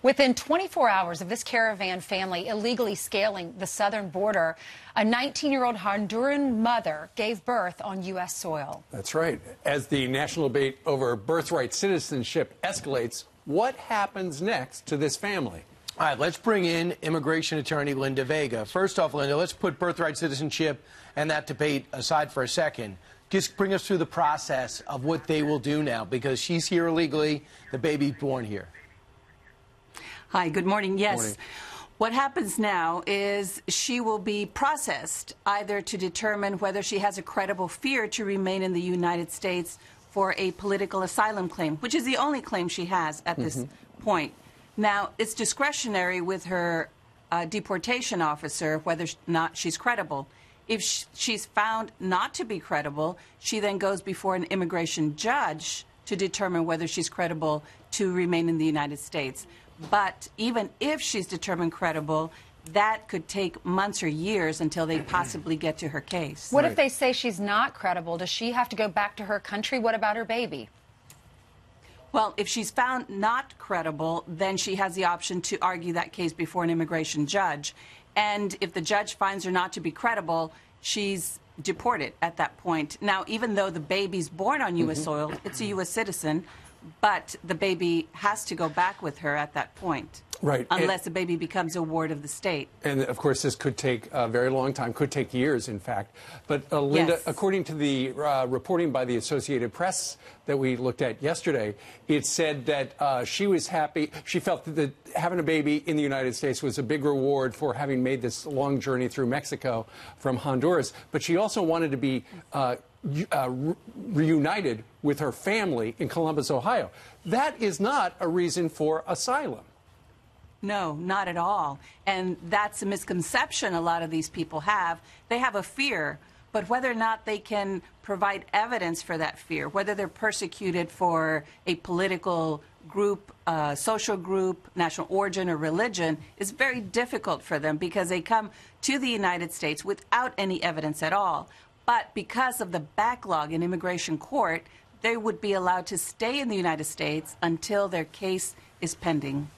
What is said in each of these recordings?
Within 24 hours of this caravan family illegally scaling the southern border, a 19-year-old Honduran mother gave birth on U.S. soil. That's right. As the national debate over birthright citizenship escalates, what happens next to this family? All right, let's bring in immigration attorney Linda Vega. First off, Linda, let's put birthright citizenship and that debate aside for a second. Just bring us through the process of what they will do now, because she's here illegally, the baby's born here. Hi, good morning. Yes. Morning. What happens now is she will be processed either to determine whether she has a credible fear to remain in the United States for a political asylum claim, which is the only claim she has at this point. Now, it's discretionary with her deportation officer whether or not she's credible. If she's found not to be credible, she then goes before an immigration judge to determine whether she's credible to remain in the United States. But even if she's determined credible, that could take months or years until they possibly get to her case. What if they say she's not credible? Does she have to go back to her country? What about her baby? Well, if she's found not credible, then she has the option to argue that case before an immigration judge. And if the judge finds her not to be credible, she's deported at that point. Now, even though the baby's born on U.S. soil, it's a U.S. citizen, but the baby has to go back with her at that point. Right. Unless the baby becomes a ward of the state. And, of course, this could take a very long time, could take years, in fact. But, Linda, Yes. according to the reporting by the Associated Press that we looked at yesterday, it said that she was happy. She felt that having a baby in the United States was a big reward for having made this long journey through Mexico from Honduras. But she also wanted to be reunited with her family in Columbus, Ohio. That is not a reason for asylum. No, not at all. And that's a misconception a lot of these people have. They have a fear, but whether or not they can provide evidence for that fear, whether they're persecuted for a political group, social group, national origin, or religion, is very difficult for them because they come to the United States without any evidence at all. But because of the backlog in immigration court, they would be allowed to stay in the United States until their case is pending.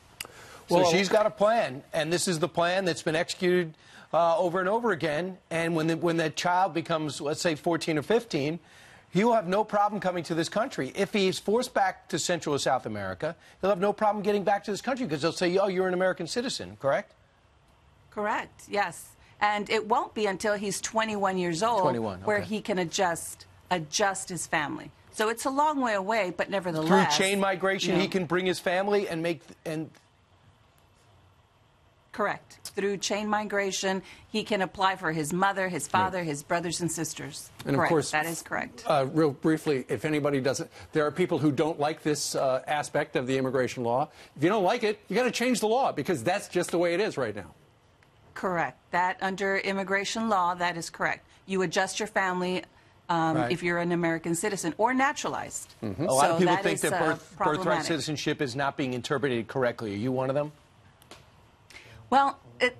So she's got a plan, and this is the plan that's been executed over and over again. And when that child becomes, let's say, 14 or 15, he will have no problem coming to this country. If he's forced back to Central or South America, he'll have no problem getting back to this country because they'll say, oh, you're an American citizen, correct? Correct, yes. And it won't be until he's 21 years old 21, okay. where he can adjust his family. So it's a long way away, but nevertheless... Through chain migration, he can bring his family and make... Correct. Through chain migration, he can apply for his mother, his father, his brothers and sisters. And correct. Of course, that is correct. Real briefly, if anybody doesn't, there are people who don't like this aspect of the immigration law. If you don't like it, you got to change the law because that's just the way it is right now. Correct. That under immigration law, that is correct. You adjust your family if you're an American citizen or naturalized. A lot of people think that birthright citizenship is not being interpreted correctly. Are you one of them? Well,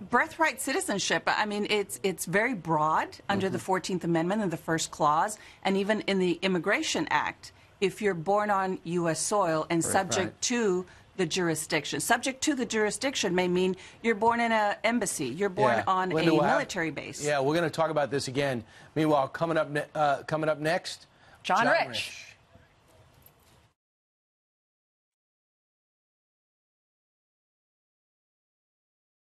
birthright citizenship, I mean, it's very broad under the 14th Amendment and the first clause, and even in the Immigration Act, if you're born on U.S. soil and subject to the jurisdiction. Subject to the jurisdiction may mean you're born in an embassy, you're born on a military base. Yeah, we're going to talk about this again. Meanwhile, coming up next, John Rich.